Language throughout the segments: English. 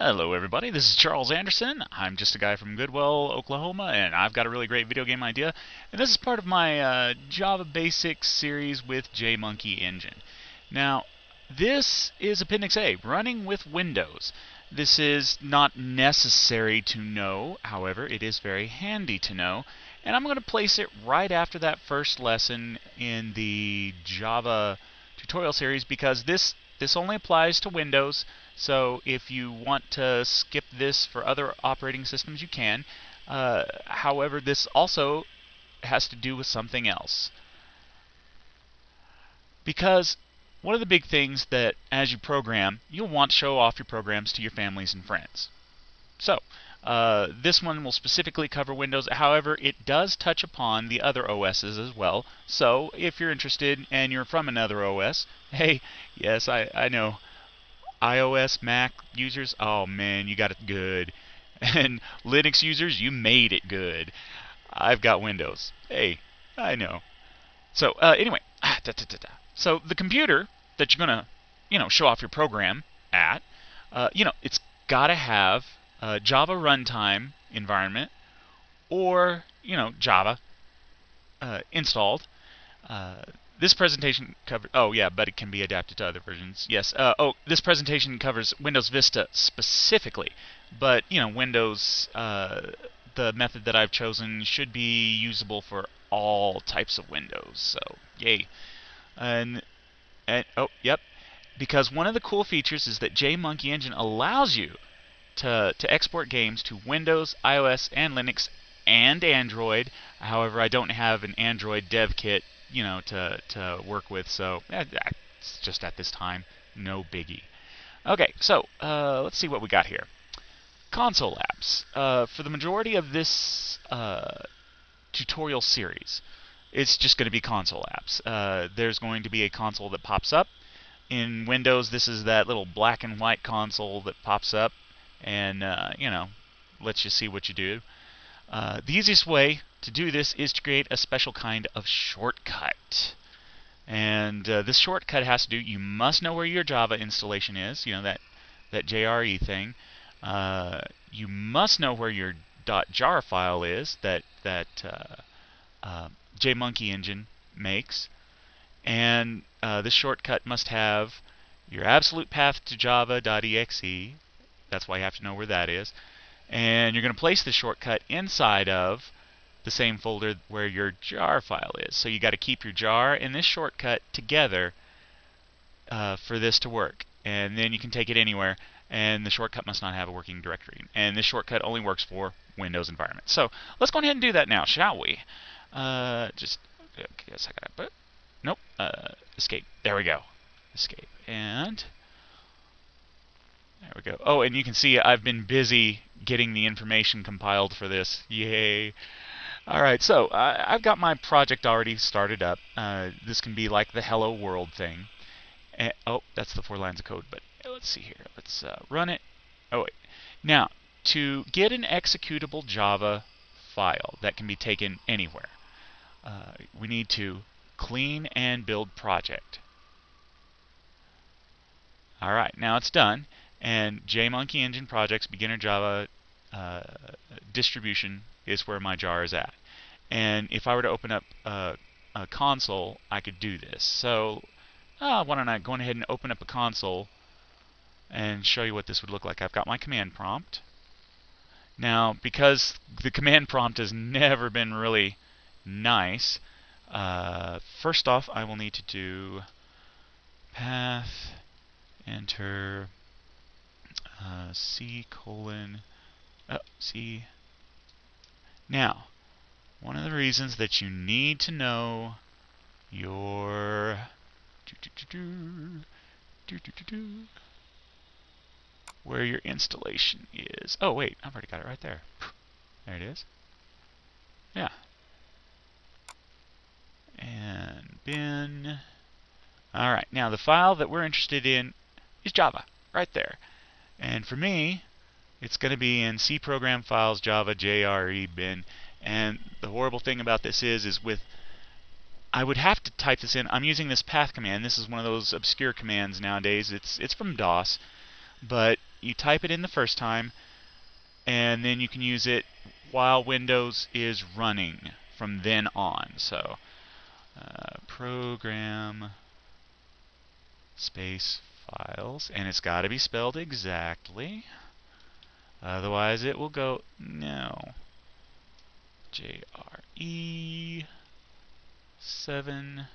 Hello everybody, this is Charles Anderson. I'm just a guy from Goodwell, Oklahoma, and I've got a really great video game idea. And this is part of my Java Basics series with jMonkeyEngine. Now, this is Appendix A, running with Windows. This is not necessary to know, however, it is very handy to know. And I'm going to place it right after that first lesson in the Java tutorial series because this only applies to Windows. So if you want to skip this for other operating systems, you can. However, this also has to do with something else. Because one of the big things that as you program, you'll want to show off your programs to your families and friends. So, this one will specifically cover Windows. However, it does touch upon the other OSs as well. So, if you're interested and you're from another OS, hey, yes, I know. iOS, Mac users, oh man, you got it good. And Linux users, you made it good. I've got Windows. Hey, I know. So anyway, so the computer that you're gonna, show off your program at, it's got to have a Java runtime environment or Java installed. This presentation covers. Oh yeah, but it can be adapted to other versions. Yes. This presentation covers Windows Vista specifically, but Windows. The method that I've chosen should be usable for all types of Windows. So yay. And oh yep, because one of the cool features is that jMonkeyEngine allows you to export games to Windows, iOS, and Linux and Android. However, I don't have an Android dev kit to work with, so it's just at this time, no biggie. Okay, so let's see what we got here. Console apps. For the majority of this tutorial series, it's just going to be console apps. There's going to be a console that pops up. In Windows, this is that little black and white console that pops up and, lets you see what you do. The easiest way to do this is to create a special kind of shortcut. And this shortcut has to do, you must know where your Java installation is, that JRE thing. You must know where your .jar file is that jMonkeyEngine makes. And this shortcut must have your absolute path to java.exe. That's why you have to know where that is. And you're going to place the shortcut inside of the same folder where your jar file is. So you got to keep your jar and this shortcut together for this to work. And then you can take it anywhere, and the shortcut must not have a working directory. And this shortcut only works for Windows environment. So let's go ahead and do that now, shall we? Escape. There we go. Escape. And there we go. Oh, and you can see I've been busy getting the information compiled for this. Yay. Alright, so I've got my project already started up. This can be like the hello world thing. Oh, that's the 4 lines of code, but let's see here. Let's run it. Oh, wait. Now, to get an executable Java file that can be taken anywhere, we need to clean and build project. Alright, now it's done. And jMonkeyEngine Projects Beginner Java distribution is where my jar is at. And if I were to open up a console, I could do this. So why don't I go ahead and open up a console and show you what this would look like. I've got my command prompt. Now, because the command prompt has never been really nice, first off, I will need to do path, enter, C:, C. Now, one of the reasons that you need to know your where your installation is. Oh wait, I've already got it right there. There it is. Yeah. And bin. Alright, now the file that we're interested in is Java, right there. And for me, it's going to be in C program files, Java, JRE, bin. And the horrible thing about this is with, I would have to type this in. I'm using this path command. This is one of those obscure commands nowadays. It's from DOS, but you type it in the first time, and then you can use it while Windows is running from then on. So program space files, and it's got to be spelled exactly, otherwise it will go no. JRE 7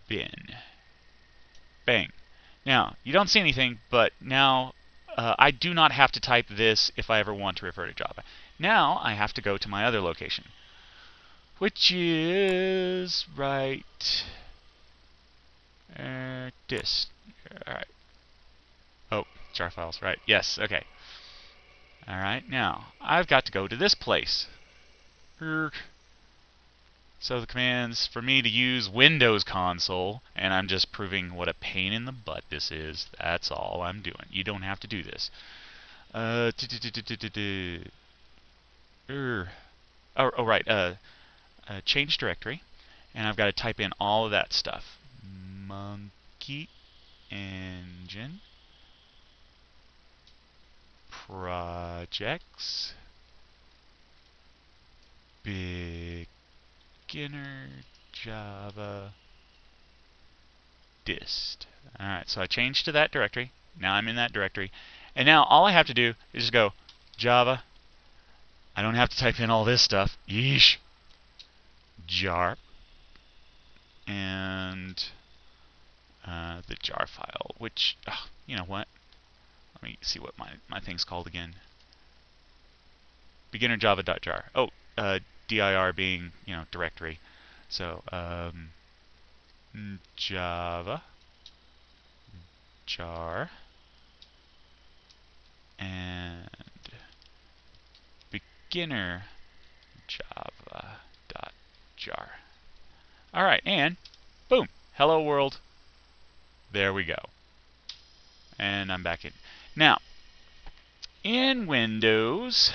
bin. Bang. Now, you don't see anything, but now I do not have to type this if I ever want to refer to Java. Now I have to go to my other location, which is right this. Alright. Oh, jar files, right. Yes, okay. Alright, now I've got to go to this place. So the command's for me to use Windows console, and I'm just proving what a pain in the butt this is. That's all I'm doing. You don't have to do this. Change directory, and I've got to type in all of that stuff. Monkey Engine projects beginner Java dist. Alright, so I changed to that directory. Now I'm in that directory. And now all I have to do is just go Java. I don't have to type in all this stuff. Yeesh. Jar. And the jar file, which, you know what? Let me see what my thing's called again. Beginner Java.jar. Oh, dir being, directory. So, Java jar and beginner Java.jar. Alright, and boom, hello world. There we go. And I'm back in. Now, in Windows,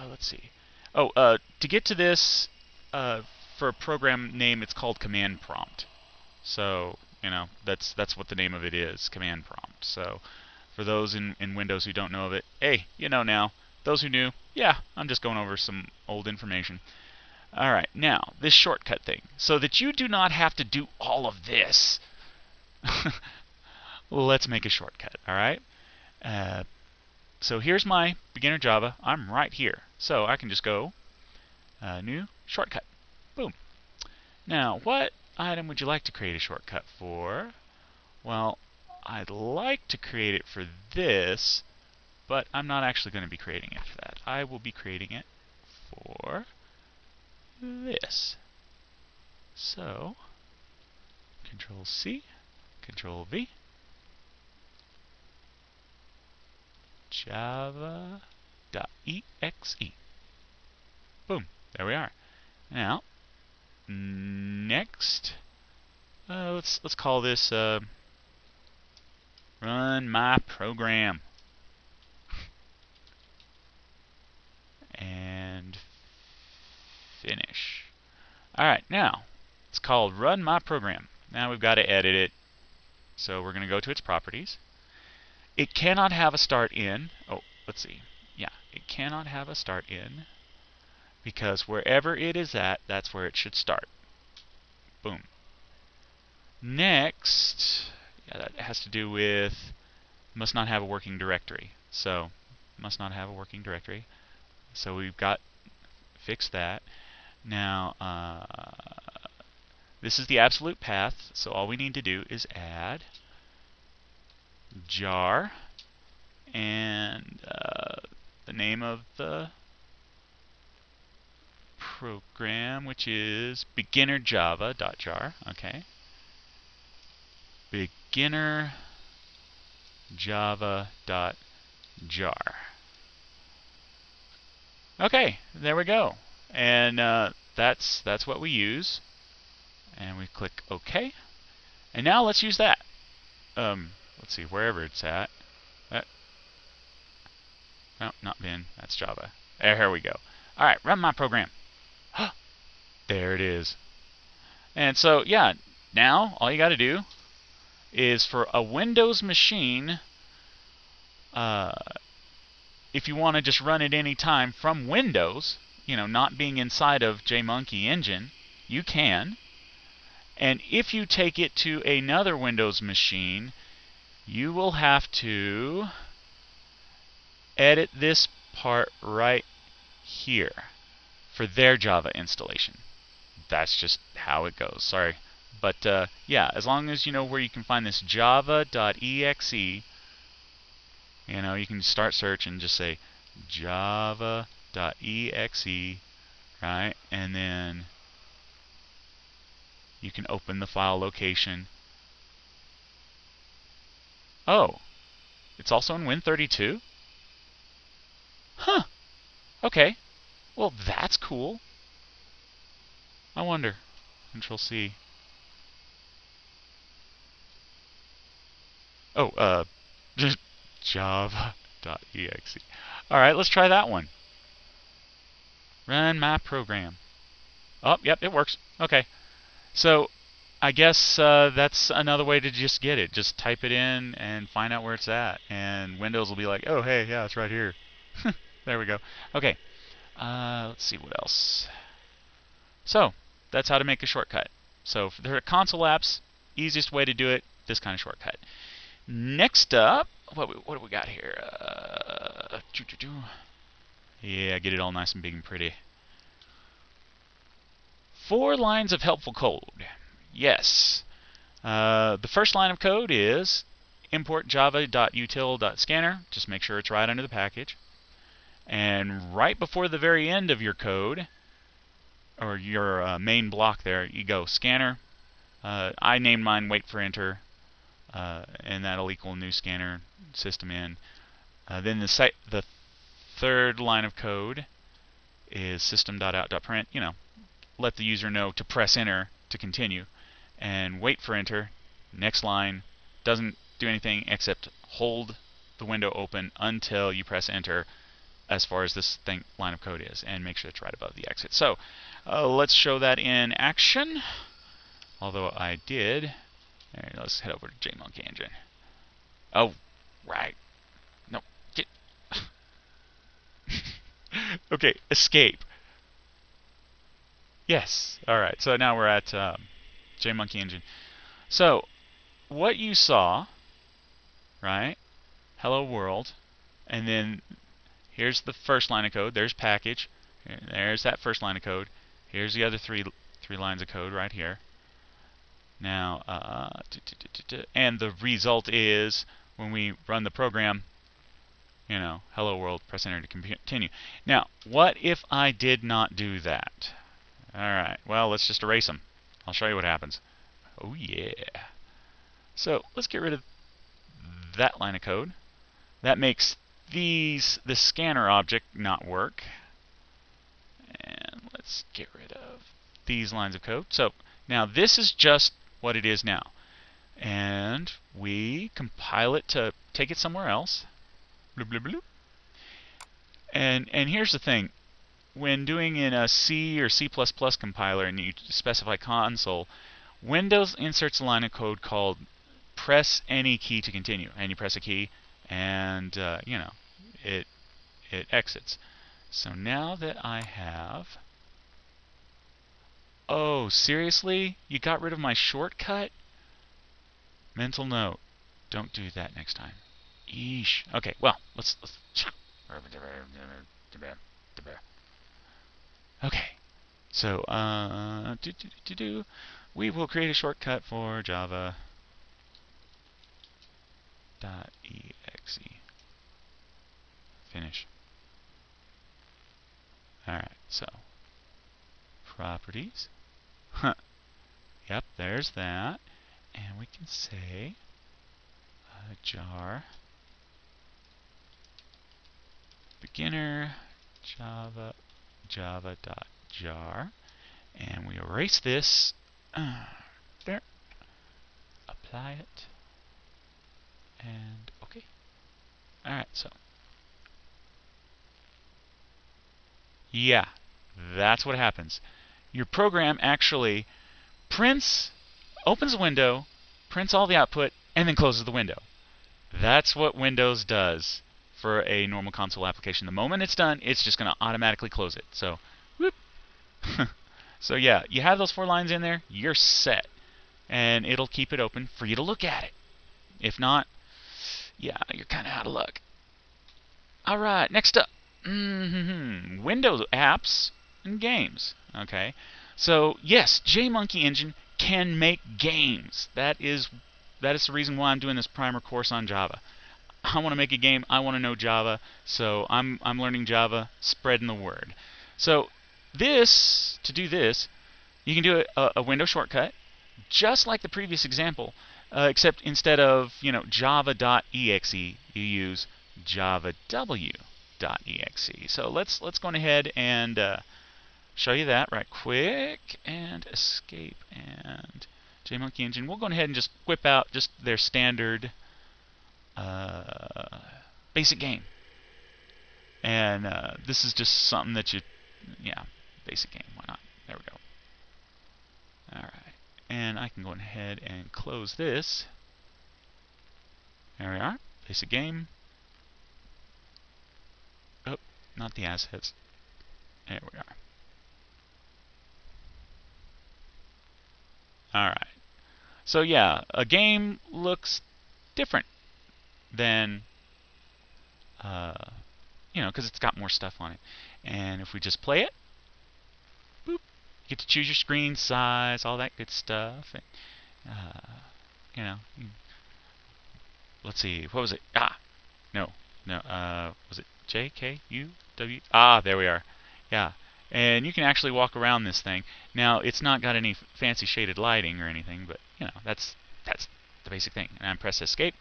let's see. Oh, to get to this, for a program name, it's called command prompt. So, that's what the name of it is, command prompt. So, for those in Windows who don't know of it, hey, you know now. Those who knew, yeah, I'm just going over some old information. Alright, now, this shortcut thing. So that you do not have to do all of this, let's make a shortcut, alright? So here's my beginner Java. I'm right here. So I can just go new shortcut. Boom. Now, what item would you like to create a shortcut for? Well, I'd like to create it for this, but I'm not actually going to be creating it for that. I will be creating it for this. So, Control C, Control V, java.exe. Boom. There we are. Now, next, let's call this run my program. And finish. Alright, now, it's called run my program. Now we've got to edit it. So we're going to go to its properties. It cannot have a start in. Oh, let's see. Yeah, it cannot have a start in, because wherever it is at, that's where it should start. Boom. Next, yeah, that has to do with must not have a working directory. So, must not have a working directory. So we've got fixed that. Now, this is the absolute path, so all we need to do is add jar and the name of the program, which is beginner Java.jar. Okay. Beginner Java.jar. Okay, there we go. And that's what we use. And we click OK. And now let's use that. Let's see, wherever it's at. No, not bin. That's Java. Here we go. All right, run my program. There it is. And so, yeah, now all you got to do is for a Windows machine, if you want to just run it anytime from Windows, not being inside of jMonkeyEngine, you can. And if you take it to another Windows machine, you will have to edit this part right here for their Java installation. That's just how it goes. Sorry. But yeah, as long as you know where you can find this java.exe, you can start search and just say java.exe, right? And then you can open the file location. Oh, it's also in Win32? Huh. Okay. Well, that's cool. I wonder. Control C. Oh, java.exe. Alright, let's try that one. Run my program. Oh, yep, it works. Okay. So, I guess that's another way to just get it. Just type it in and find out where it's at. And Windows will be like, oh, hey, yeah, it's right here. There we go. Okay. Let's see what else. So, that's how to make a shortcut. So, for the console apps, easiest way to do it, this kind of shortcut. Next up, what do we got here? Yeah, get it all nice and big and pretty. 4 lines of helpful code. Yes. The first line of code is import java.util.scanner. Just make sure it's right under the package. And right before the very end of your code, or your main block there, you go scanner. I named mine wait for enter, and that'll equal new scanner system in. Then the third line of code is system.out.print. Let the user know to press enter to continue, and wait for enter. Next line doesn't do anything except hold the window open until you press enter, as far as this line of code is, and make sure it's right above the exit. So let's show that in action. Although I did. Right, let's head over to jMonkeyEngine. Oh, right. No, get. Okay, escape. Yes. All right. So now we're at jMonkeyEngine. So what you saw, right? Hello world, and then here's the first line of code. There's package. There's that first line of code. Here's the other three lines of code right here. Now, and the result is when we run the program, hello world, press enter to continue. Now, what if I did not do that? All right. Well, let's just erase them. I'll show you what happens. Oh yeah. So let's get rid of that line of code. That makes the scanner object not work. And let's get rid of these lines of code. So now this is just what it is now. And we compile it to take it somewhere else. Bloop, bloop, bloop. And here's the thing. When doing in a C or C++ compiler and you specify console, Windows inserts a line of code called press any key to continue. And you press a key and, it exits. So now that I have... Oh, seriously? You got rid of my shortcut? Mental note. Don't do that next time. Eesh. Okay, well, let's okay. So, we will create a shortcut for java.exe. Finish. Alright, so properties. Huh. Yep, there's that. And we can say jar beginner java.jar, and we erase this. There. Apply it. And okay. Alright, so yeah, that's what happens. Your program actually opens a window, prints all the output, and then closes the window. That's what Windows does for a normal console application. The moment it's done, it's just going to automatically close it. So, whoop. So yeah, you have those 4 lines in there, you're set. And it'll keep it open for you to look at it. If not, yeah, you're kind of out of luck. All right, next up, Windows apps and games. Okay, so yes, jMonkeyEngine can make games. That is the reason why I'm doing this primer course on Java. I want to make a game. I want to know Java, so I'm learning Java, spreading the word. So to do this, you can do a window shortcut, just like the previous example, except instead of java.exe, you use javaw.exe. So let's go ahead and show you that right quick, and escape and jMonkeyEngine. We'll go ahead and just whip out just their standard basic game, and this is just something that basic game. Why not? There we go. All right. And I can go ahead and close this. There we are. Basic game. Oh, not the assets. There we are. Alright. So yeah, a game looks different than, because it's got more stuff on it. And if we just play it, boop, you get to choose your screen size, all that good stuff. And, let's see, what was it? No, was it J, K, U, W? There we are. Yeah, and you can actually walk around this thing. Now, it's not got any fancy shaded lighting or anything, but, that's the basic thing. And I press escape,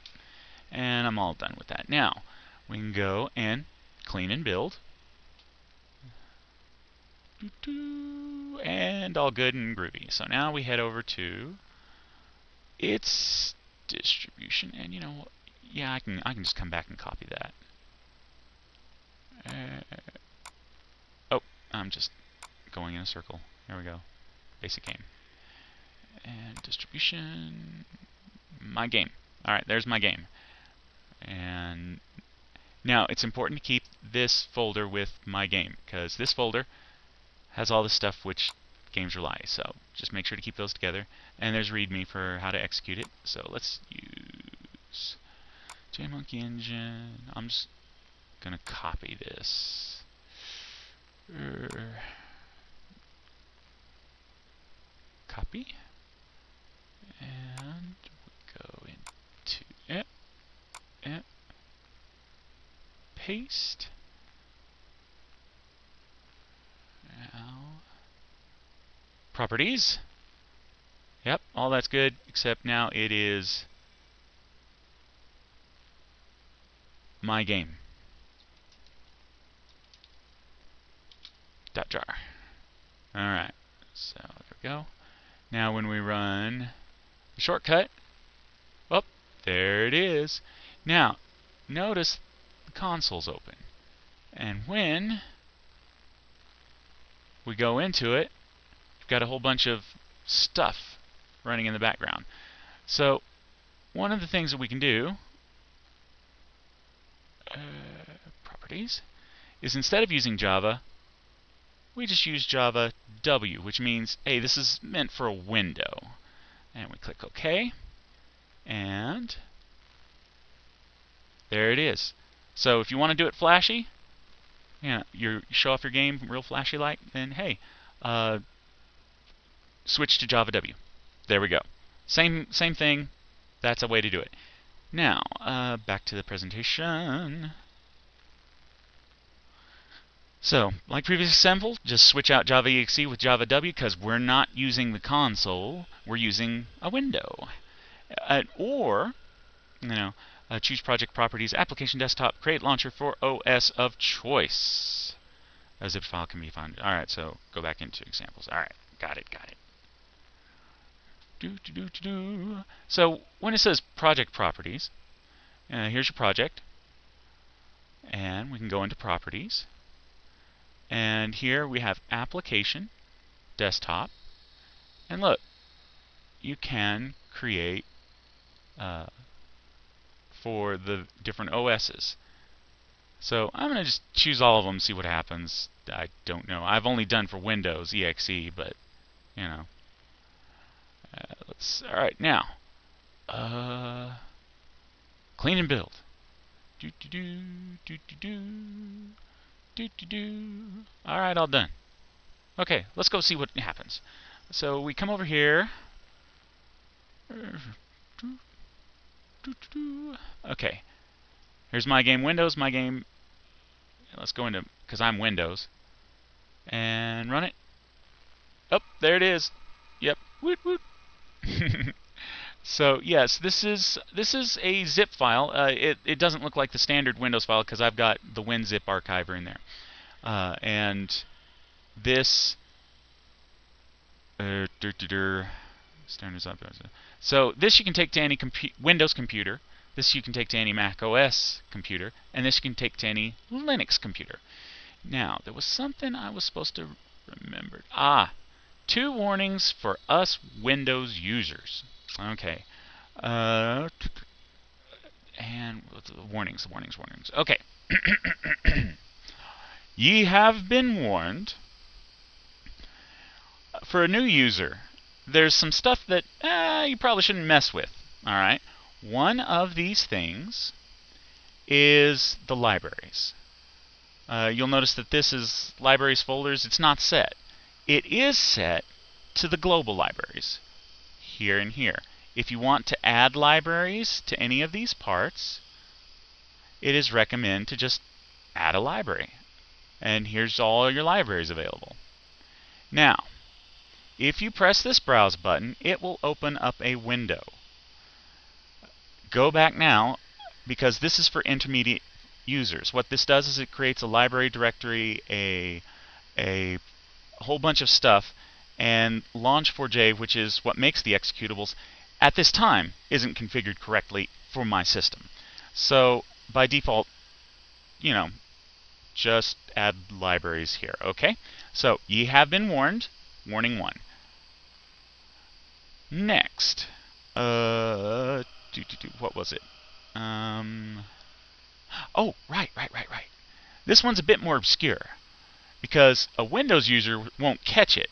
and I'm all done with that. Now, we can go and clean and build. And all good and groovy. So now we head over to its distribution, and I can just come back and copy that. I'm just going in a circle. There we go. Basic game. And distribution. My game. Alright, there's my game. And now it's important to keep this folder with my game, because this folder has all the stuff which games rely. So just make sure to keep those together. And there's README for how to execute it. So let's use jMonkeyEngine. I'm just going to copy this. Copy. And we go into it. Paste. Now, properties. Yep, all that's good, except now it is my game. .jar. Alright, so there we go. Now when we run the shortcut, oh, there it is. Now, notice the console's open. And when we go into it, we've got a whole bunch of stuff running in the background. So, one of the things that we can do, properties, is instead of using Java, we just use Java W, which means, hey, this is meant for a window. And we click OK. And there it is. So if you want to do it flashy, you show off your game real flashy like, then hey, switch to Java W. There we go. Same thing. That's a way to do it. Now, back to the presentation. So, like previous example, just switch out java.exe with Java W, because we're not using the console, we're using a window. Or, choose project properties, application desktop, create launcher for OS of choice. A zip file can be found. Alright, so go back into examples. Alright, got it. So, when it says project properties, here's your project. And we can go into properties. And here we have application, desktop, and look, you can create uh, for the different OSs. So I'm going to just choose all of them, see what happens. I don't know. I've only done for Windows EXE, but you know. All right, now clean and build. Do do do do do do do do do. All right, all done. Okay, let's go see what happens. So we come over here. Okay, here's my game Windows. My game. Let's go into, because I'm Windows, and run it. Oh, there it is. Yep. Woot woot. So yes, this is a zip file. It doesn't look like the standard Windows file because I've got the WinZip archiver in there, and this standards up. So this you can take to any Windows computer. This you can take to any Mac OS computer, and this you can take to any Linux computer. Now there was something I was supposed to remember. 2 warnings for us Windows users. Okay. And warnings. Okay. Ye have been warned. For a new user, there's some stuff that you probably shouldn't mess with. All right. One of these things is the libraries. You'll notice that this is libraries folders. It's not set. It is set to the global libraries, here and here. If you want to add libraries to any of these parts, it is recommended to just add a library. And here's all your libraries available. Now, if you press this Browse button, it will open up a window. Go back now, because this is for intermediate users. What this does is it creates a library directory, a whole bunch of stuff, and Launch4j, which is what makes the executables, at this time isn't configured correctly for my system. So by default, you know, just add libraries here. Okay? So ye have been warned. Warning 1. Next, what was it? Oh, right. This one's a bit more obscure, because a Windows user won't catch it,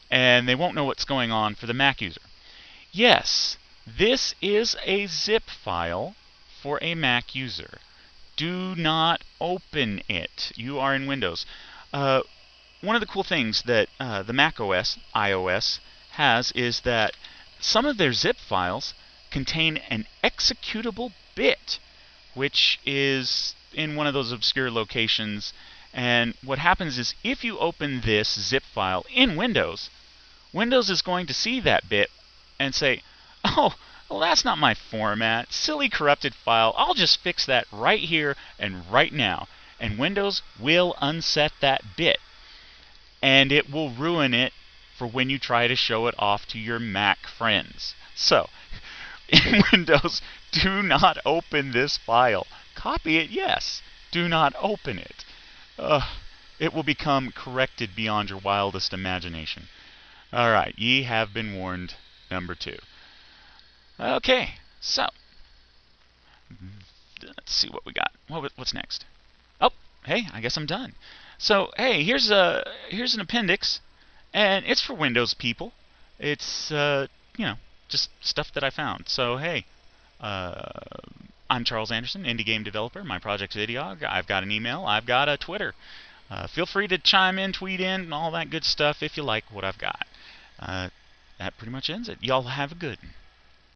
and they won't know what's going on for the Mac user. Yes, this is a zip file for a Mac user. Do not open it. You are in Windows. One of the cool things that the Mac OS, iOS, has is that some of their zip files contain an executable bit, which is in one of those obscure locations. And what happens is if you open this zip file in Windows, Windows is going to see that bit and say, oh, well, that's not my format. Silly corrupted file. I'll just fix that right here and right now. And Windows will unset that bit. And it will ruin it for when you try to show it off to your Mac friends. So, in Windows, do not open this file. Copy it, yes. Do not open it. It will become corrected beyond your wildest imagination. All right, ye have been warned, number 2. Okay, so let's see what we got. What's next? Oh, hey, I guess I'm done. So, hey, here's an appendix, and it's for Windows people. It's just stuff that I found. So, hey, I'm Charles Anderson, indie game developer. My project's Idiog. I've got an email. I've got a Twitter. Feel free to chime in, tweet in, and all that good stuff if you like what I've got. That pretty much ends it. Y'all have a good one.